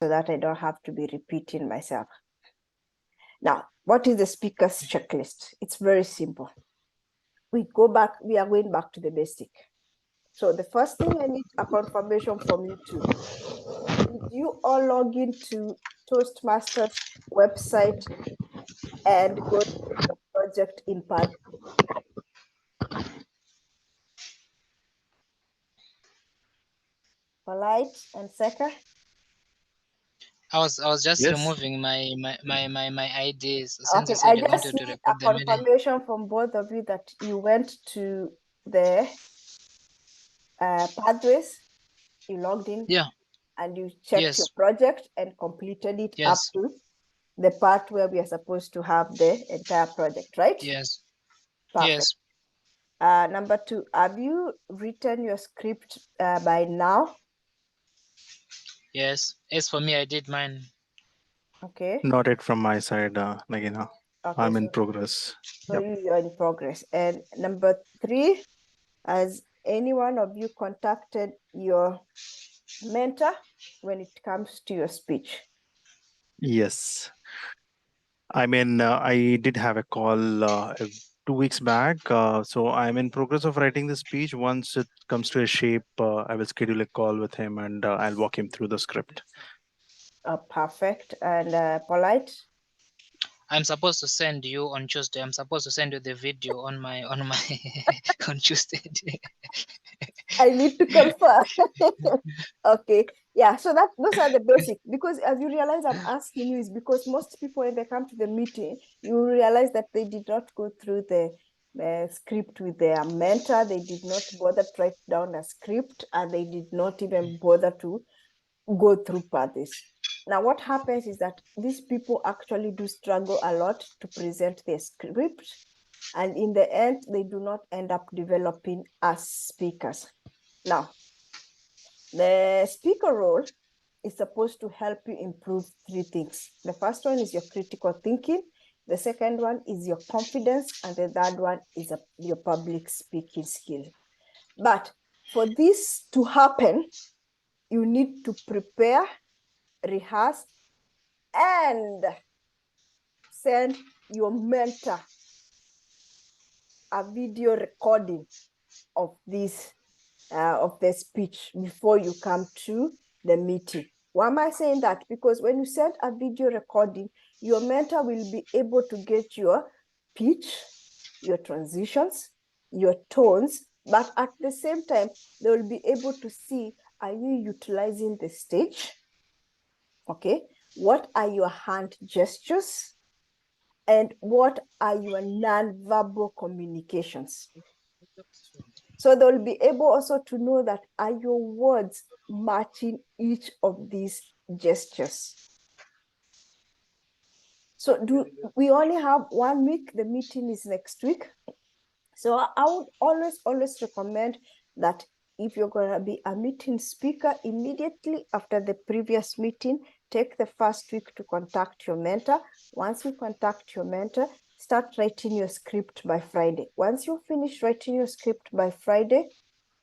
so that I don't have to be repeating myself. Now, what is the speaker's checklist? It's very simple. We are going back to the basic. So the first thing, I need a confirmation from you two. Did you all log into Toastmaster's website and go to the project in part? Polite and Seka? I was just Yes. removing my IDs since Okay, you I said you just wanted to need a record the meeting. confirmation from both of you that you went to the pathways, you logged in, Yeah. and you checked your Yes. project and completed it up Yes. to the part where we are supposed to have the entire project, right? Yes. Perfect. Yes. Number two, have you written your script by now? Yes. As for me, I did mine. Okay. Not it from my side, Nagina. Okay, I'm so, in progress. so Yep. you're in progress. And number three, has any one of you contacted your mentor when it comes to your speech? Yes. I mean, I did have a call 2 weeks back. So I'm in progress of writing the speech. Once it comes to a shape, I will schedule a call with him and I'll walk him through the script. Perfect. And Polite? I'm supposed to send you on Tuesday. I'm supposed to send you the video on my on Tuesday. I need to confirm. Okay. Yeah, so those are the basic, because as you realize I'm asking you is because most people when they come to the meeting, you realize that they did not go through the script with their mentor, they did not bother to write down a script, and they did not even bother to go through paths. Now, what happens is that these people actually do struggle a lot to present their script, and in the end, they do not end up developing as speakers. Now, the speaker role is supposed to help you improve three things. The first one is your critical thinking. The second one is your confidence. And the third one is your public speaking skill. But for this to happen, you need to prepare, rehearse, and send your mentor a video recording of this of the speech before you come to the meeting. Why am I saying that? Because when you send a video recording, your mentor will be able to get your pitch, your transitions, your tones, but at the same time, they will be able to see, are you utilizing the stage? Okay, what are your hand gestures? And what are your non-verbal communications? So they'll be able also to know that are your words matching each of these gestures. So we only have 1 week, the meeting is next week. So I would always recommend that if you're going to be a meeting speaker, immediately after the previous meeting, take the first week to contact your mentor. Once you contact your mentor, start writing your script by Friday. Once you finish writing your script by Friday,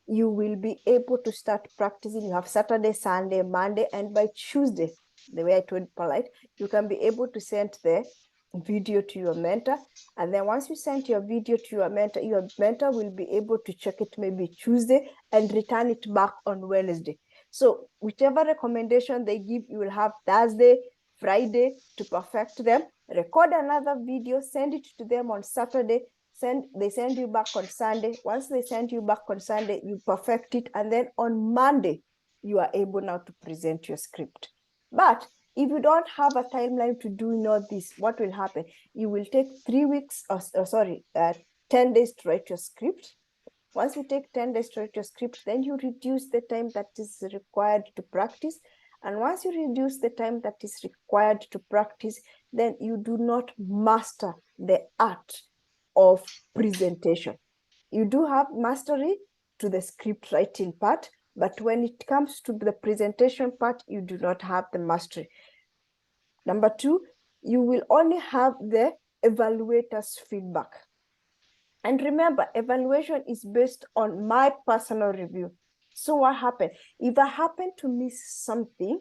you will be able to start practicing. You have Saturday, Sunday, Monday, and by Tuesday, the way I told Polite, you can be able to send the video to your mentor. And then once you send your video to your mentor will be able to check it maybe Tuesday and return it back on Wednesday. So whichever recommendation they give, you will have Thursday, Friday to perfect them. Record another video, send it to them on Saturday, they send you back on Sunday. Once they send you back on Sunday, you perfect it. And then on Monday, you are able now to present your script. But if you don't have a timeline to do all this, what will happen? You will take 3 weeks, 10 days to write your script. Once you take 10 days to write your script, then you reduce the time that is required to practice. And once you reduce the time that is required to practice, then you do not master the art of presentation. You do have mastery to the script writing part, but when it comes to the presentation part, you do not have the mastery. Number two, you will only have the evaluator's feedback. And remember, evaluation is based on my personal review. So what happened? If I happen to miss something,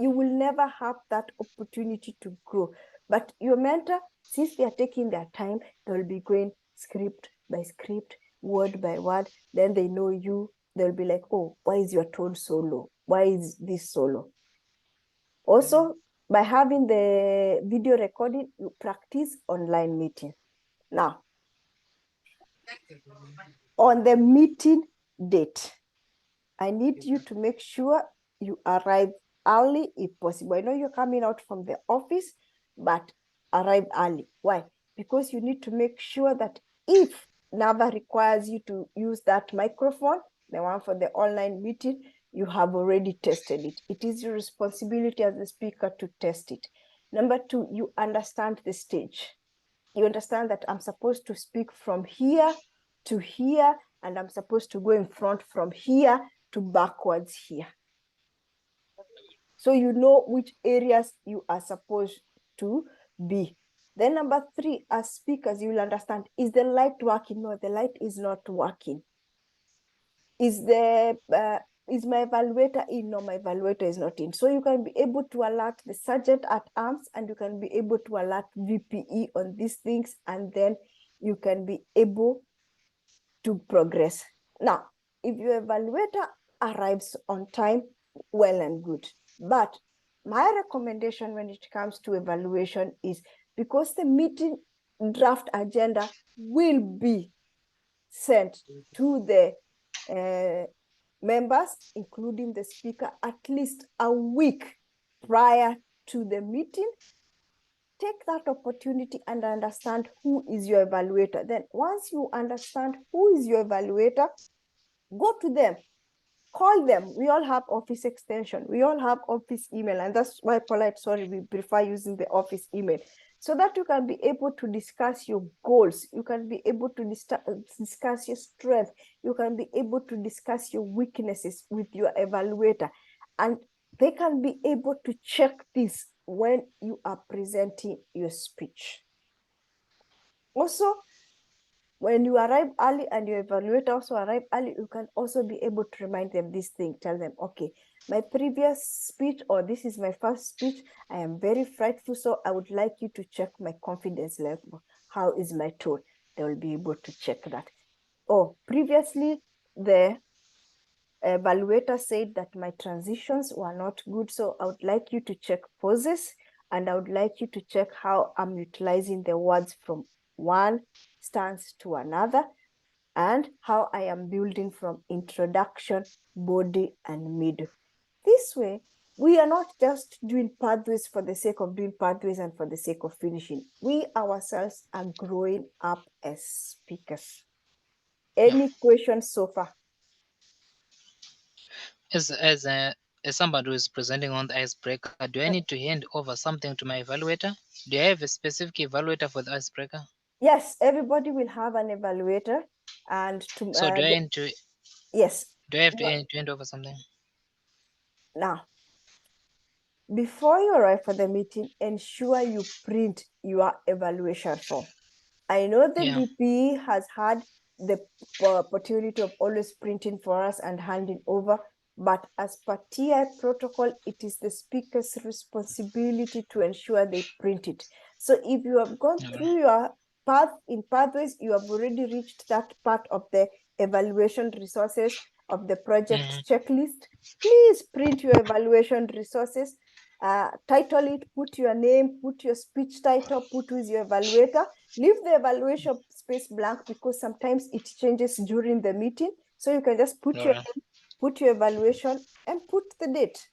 you will never have that opportunity to grow. But your mentor, since they are taking their time, they'll be going script by script, word by word. Then they know you. They'll be like, oh, why is your tone so low? Why is this so low? Also, by having the video recording, you practice online meeting. Now, on the meeting date, I need you to make sure you arrive early if possible. I know you're coming out from the office, but arrive early. Why? Because you need to make sure that if NAVA requires you to use that microphone, the one for the online meeting, you have already tested it. It is your responsibility as the speaker to test it. Number two, you understand the stage. You understand that I'm supposed to speak from here to here, and I'm supposed to go in front from here to backwards here. So you know which areas you are supposed to be. Then number three, as speakers, you will understand, is the light working? No, the light is not working. Is my evaluator in? No, my evaluator is not in. So you can be able to alert the sergeant at arms, and you can be able to alert VPE on these things, and then you can be able to progress. Now, if your evaluator arrives on time, well and good. But my recommendation when it comes to evaluation is, because the meeting draft agenda will be sent to the members, including the speaker, at least a week prior to the meeting, take that opportunity and understand who is your evaluator. Then once you understand who is your evaluator, go to them, call them. We all have office extension. We all have office email. And that's why we prefer using the office email, so that you can be able to discuss your goals. You can be able to discuss your strength. You can be able to discuss your weaknesses with your evaluator. And they can be able to check this when you are presenting your speech. Also, when you arrive early and your evaluator also arrive early, you can also be able to remind them this thing. Tell them, okay, my previous speech, or this is my first speech, I am very frightful, so I would like you to check my confidence level. How is my tone? They will be able to check that. Oh, previously, the evaluator said that my transitions were not good, so I would like you to check pauses, and I would like you to check how I'm utilizing the words from one stance to another, and how I am building from introduction, body, and middle. This way, we are not just doing pathways for the sake of doing pathways and for the sake of finishing. We ourselves are growing up as speakers. Any questions so far? As somebody who is presenting on the icebreaker, do I need to hand over something to my evaluator? Do I have a specific evaluator for the icebreaker? Yes, everybody will have an evaluator, and to So yes. do I have to hand over something? Now, before you arrive for the meeting, ensure you print your evaluation form. I know the Yeah. VP has had the opportunity of always printing for us and handing over, but as per TI protocol, it is the speaker's responsibility to ensure they print it. So if you have gone through your path in pathways, you have already reached that part of the evaluation resources of the project checklist, please print your evaluation resources, title it, put your name, put your speech title, put who is your evaluator. Leave the evaluation space blank, because sometimes it changes during the meeting. So you can just put your name, put your evaluation, and put the date.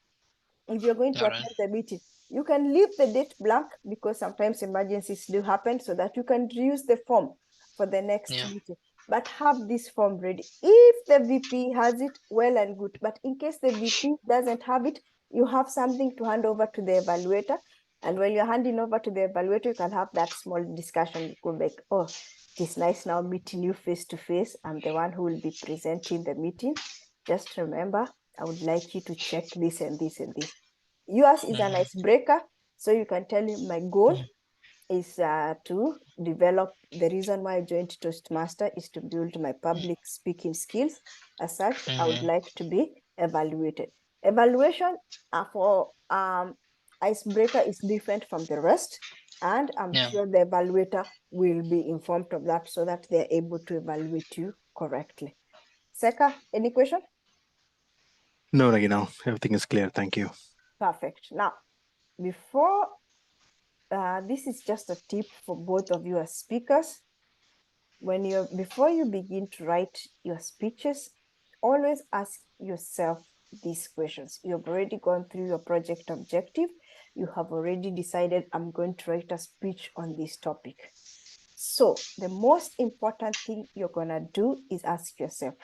If you're going to attend the meeting, you can leave the date blank, because sometimes emergencies do happen, so that you can reuse the form for the next meeting. But have this form ready. If the VP has it, well and good. But in case the VP doesn't have it, you have something to hand over to the evaluator. And when you're handing over to the evaluator, you can have that small discussion. You could like, oh, it is nice now meeting you face to face. I'm the one who will be presenting the meeting. Just remember, I would like you to check this and this and this. Yours is an icebreaker, so you can tell him my goal is to develop. The reason why I joined Toastmaster is to build my public speaking skills. As such, I would like to be evaluated. Evaluation for icebreaker is different from the rest, and I'm sure the evaluator will be informed of that so that they're able to evaluate you correctly. Seka, any question? No, Regina, everything is clear. Thank you. Perfect. Now, before this is just a tip for both of you as speakers. Before you begin to write your speeches, always ask yourself these questions. You've already gone through your project objective. You have already decided, I'm going to write a speech on this topic. So the most important thing you're gonna do is ask yourself,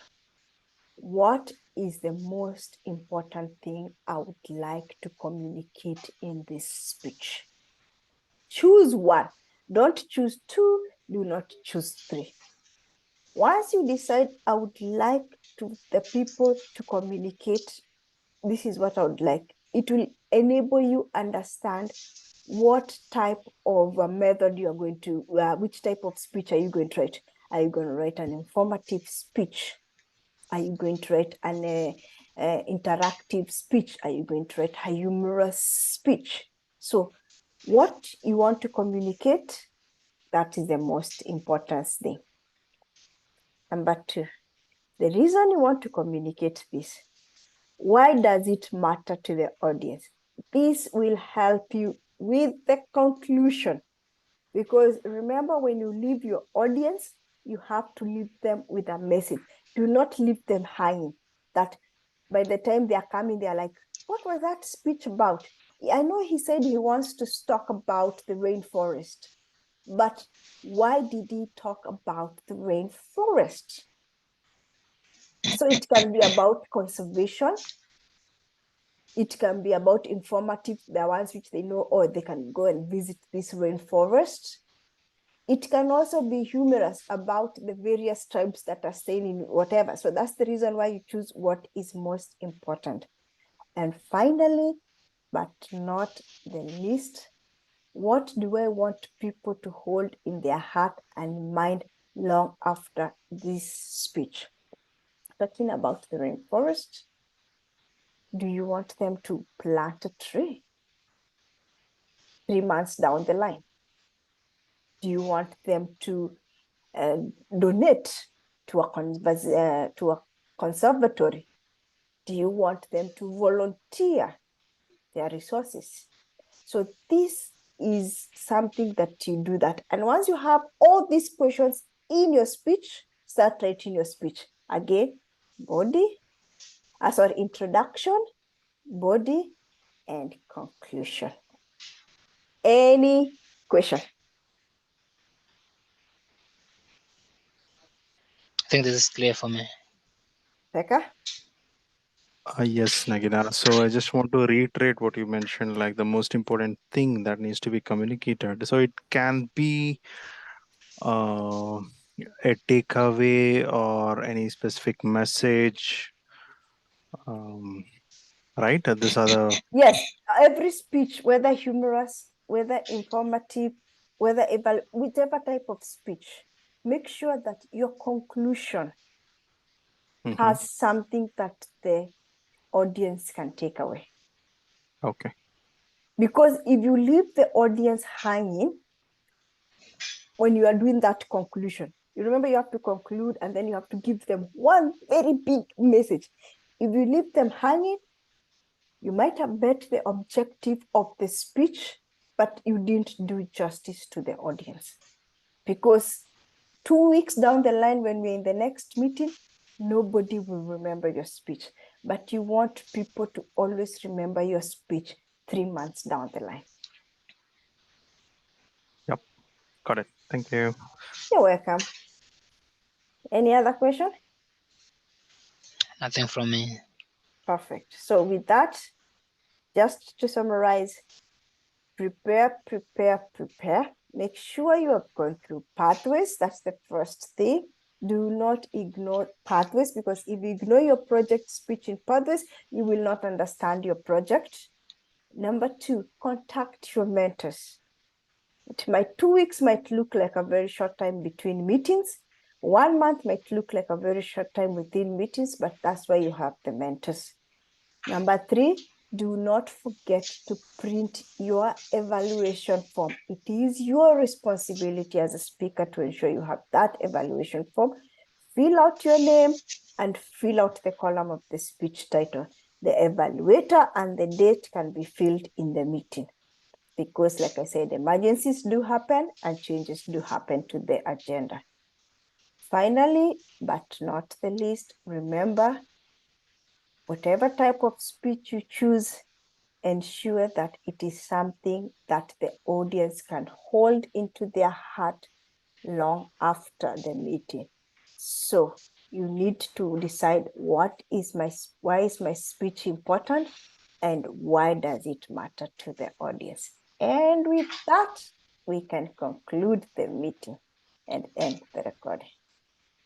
what is the most important thing I would like to communicate in this speech? Choose one. Don't choose two. Do not choose three. Once you decide, I would like the people to communicate, this is what I would like, it will enable you understand what type of method you are going to, which type of speech are you going to write? Are you going to write an informative speech? Are you going to write an interactive speech? Are you going to write a humorous speech? So what you want to communicate, that is the most important thing. Number two, the reason you want to communicate this, why does it matter to the audience? This will help you with the conclusion, because remember, when you leave your audience, you have to leave them with a message. Do not leave them hanging, that by the time they are coming, they are like, what was that speech about? I know he said he wants to talk about the rainforest, but why did he talk about the rainforest? So it can be about conservation. It can be about informative, the ones which they know, or they can go and visit this rainforest. It can also be humorous about the various tribes that are staying in whatever. So that's the reason why you choose what is most important. And finally, but not the least, what do I want people to hold in their heart and mind long after this speech? Talking about the rainforest, do you want them to plant a tree 3 months down the line? Do you want them to donate to a conservatory? Do you want them to volunteer their resources? So this is something that you do that. And once you have all these questions in your speech, start writing your speech. Again, introduction, body, and conclusion. Any question? I think this is clear for me. Becca? Yes, Nagina. So I just want to reiterate what you mentioned, like the most important thing that needs to be communicated. So it can be uh, a takeaway or any specific message, um, right? These are the Yes, every speech, whether humorous, whether informative, whichever type of speech, make sure that your conclusion has something that the audience can take away. Okay. Because if you leave the audience hanging when you are doing that conclusion, you remember you have to conclude and then you have to give them one very big message. If you leave them hanging, you might have met the objective of the speech, but you didn't do justice to the audience. Because 2 weeks down the line, when we're in the next meeting, nobody will remember your speech. But you want people to always remember your speech 3 months down the line. Yep. Got it. Thank you. You're welcome. Any other question? Nothing from me. Perfect. So with that, just to summarize, prepare. Make sure you have gone through pathways. That's the first thing. Do not ignore pathways, because if you ignore your project speech in pathways, you will not understand your project. Number two, contact your mentors. 2 weeks might look like a very short time between meetings. 1 month might look like a very short time within meetings, but that's why you have the mentors. Number 3, do not forget to print your evaluation form. It is your responsibility as a speaker to ensure you have that evaluation form. Fill out your name and fill out the column of the speech title. The evaluator and the date can be filled in the meeting because, like I said, emergencies do happen and changes do happen to the agenda. Finally, but not the least, remember, whatever type of speech you choose, ensure that it is something that the audience can hold into their heart long after the meeting. So you need to decide why is my speech important and why does it matter to the audience. And with that, we can conclude the meeting and end the recording.